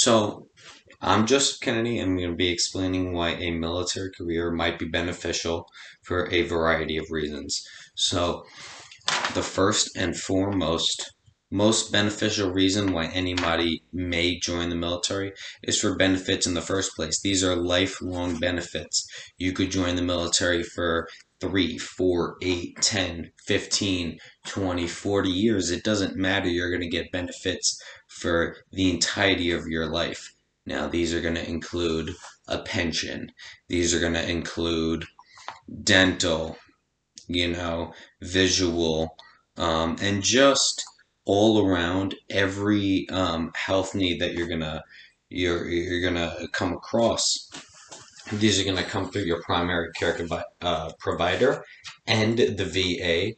So, I'm Joseph Kennedy. I'm going to be explaining why a military career might be beneficial for a variety of reasons. So, the first and foremost, most beneficial reason why anybody may join the military is for benefits in the first place. These are lifelong benefits. You could join the military for 3, 4, 8, 10, 15, 20, 40 years. It doesn't matter. You're going to get benefits for the entirety of your life. Now, these are going to include a pension. These are going to include dental, visual, and just all around every health need that you're gonna come across. These are gonna come through your primary care provider and the VA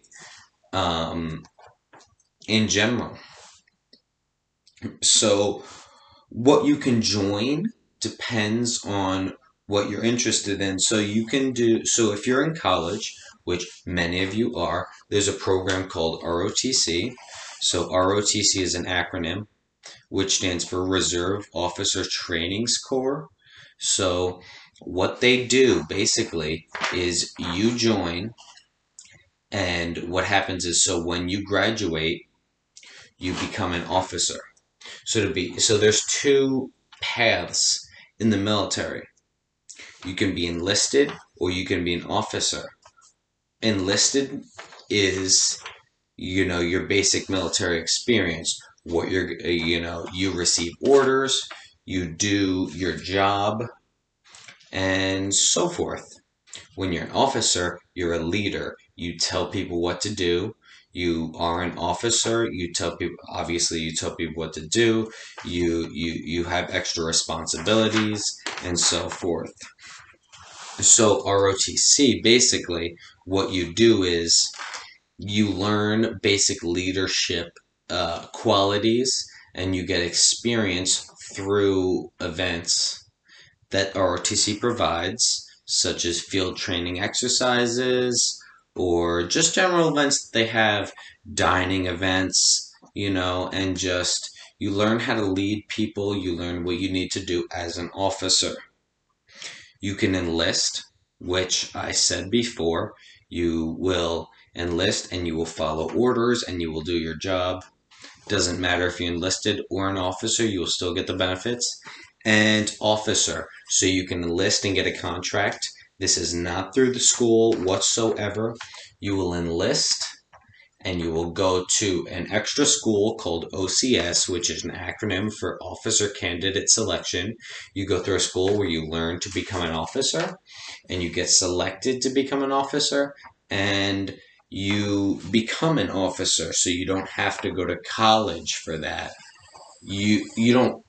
in general. So what you can join depends on what you're interested in. So if you're in college, which many of you are, there's a program called ROTC. So ROTC is an acronym which stands for Reserve Officer Trainings Corps. So what they do basically is you join, and what happens is, so when you graduate, you become an officer. So there's two paths in the military. You can be enlisted or you can be an officer. Enlisted is, your basic military experience. You receive orders, you do your job, and so forth. When you're an officer, you're a leader. You tell people what to do. You are an officer. You tell people what to do. You have extra responsibilities and so forth. So ROTC, basically, what you do is you learn basic leadership qualities, and you get experience through events that ROTC provides, such as field training exercises or just general events that they have, dining events, and just you learn how to lead people, you learn what you need to do as an officer. You can enlist, which I said before, you will enlist and you will follow orders and you will do your job. Doesn't matter if you enlisted or an officer, you will still get the benefits. And officer, so you can enlist and get a contract. This is not through the school whatsoever. You will enlist and you will go to an extra school called OCS, which is an acronym for Officer Candidate Selection. You go through a school where you learn to become an officer and you get selected to become an officer, and you become an officer, so you don't have to go to college for that. You don't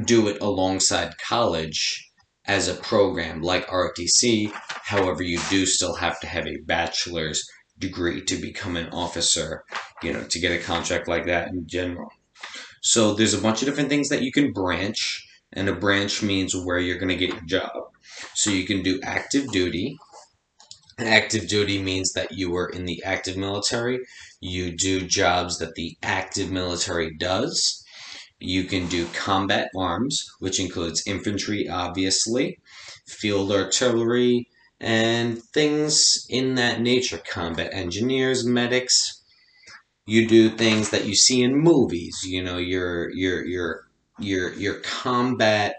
do it alongside college as a program like ROTC. However, you do still have to have a bachelor's degree to become an officer, to get a contract like that in general. So there's a bunch of different things that you can branch, and a branch means where you're going to get your job. So you can do active duty. Active duty means that you were in the active military. You do jobs that the active military does. You can do combat arms, which includes infantry, obviously, field artillery, and things in that nature. Combat engineers, medics. You do things that you see in movies. Your combat.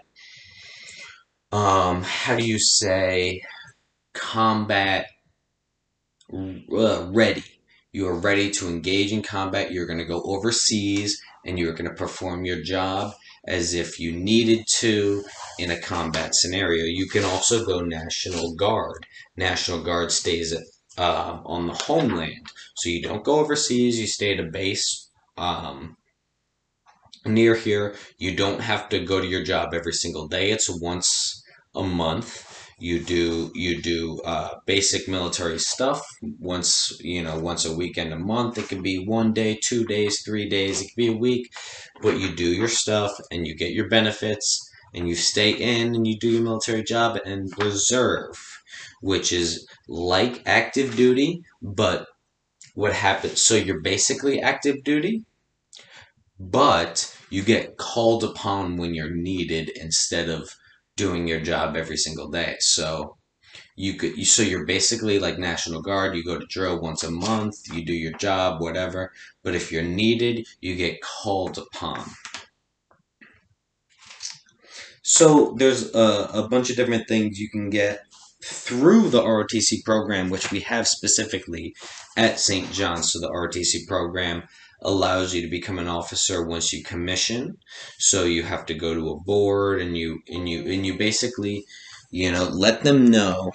How do you say combat ready? You are ready to engage in combat. You're going to go overseas and you're going to perform your job as if you needed to in a combat scenario. You can also go National Guard. National Guard stays on the homeland. So you don't go overseas, you stay at a base near here. You don't have to go to your job every single day. It's once a month. You do basic military stuff once a weekend, a month. It can be 1 day, 2 days, 3 days. It can be a week, but you do your stuff and you get your benefits and you stay in and you do your military job. And reserve, which is like active duty, but what happens? So you're basically active duty, but You get called upon when you're needed instead of doing your job every single day. So you're basically like National Guard. You go to drill once a month, you do your job, whatever. But if you're needed, you get called upon. So there's a bunch of different things you can get through the ROTC program, which we have specifically at St. John's. So the ROTC program allows you to become an officer once you commission. So you have to go to a board, and you basically, let them know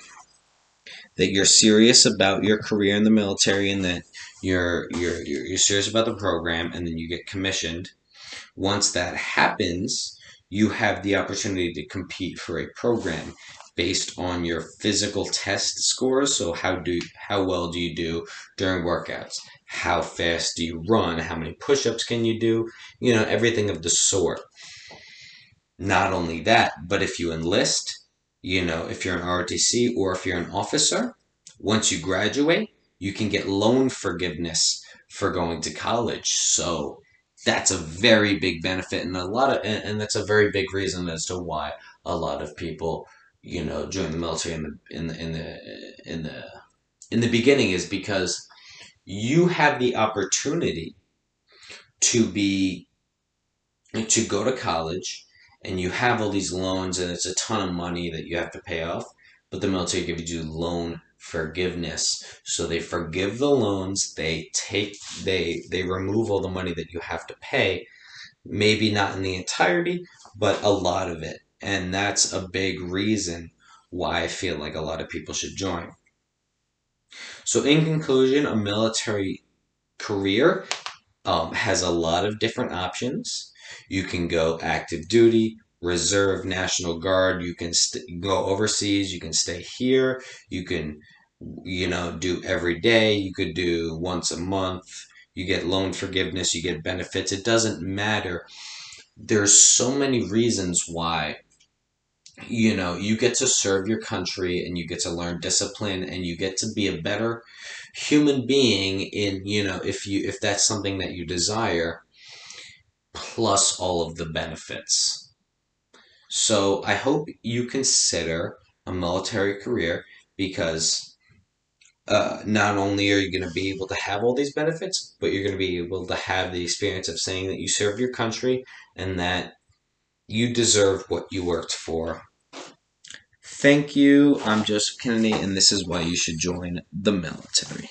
that you're serious about your career in the military, and that you're serious about the program, and then you get commissioned. Once that happens, you have the opportunity to compete for a program based on your physical test scores. So how well do you do during workouts? How fast do you run? How many push-ups can you do? Everything of the sort. Not only that, but if you enlist, if you're an ROTC or if you're an officer, once you graduate, you can get loan forgiveness for going to college. So that's a very big benefit, and and that's a very big reason as to why a lot of people, join the military in the beginning, is because you have the opportunity to be to go to college, and you have all these loans, and it's a ton of money that you have to pay off, but the military gives you loan forgiveness. So they forgive the loans, they remove all the money that you have to pay, maybe not in the entirety, but a lot of it. And that's a big reason why I feel like a lot of people should join. So in conclusion, a military career has a lot of different options. You can go active duty, reserve, National Guard. You can go overseas. You can stay here. You can, do every day. You could do once a month. You get loan forgiveness. You get benefits. It doesn't matter. There's so many reasons why, you get to serve your country, and you get to learn discipline, and you get to be a better human being if that's something that you desire, plus all of the benefits. So I hope you consider a military career, because not only are you going to be able to have all these benefits, but you're going to be able to have the experience of saying that you serve your country and that you deserve what you worked for. Thank you. I'm Joseph Kennedy, and this is why you should join the military.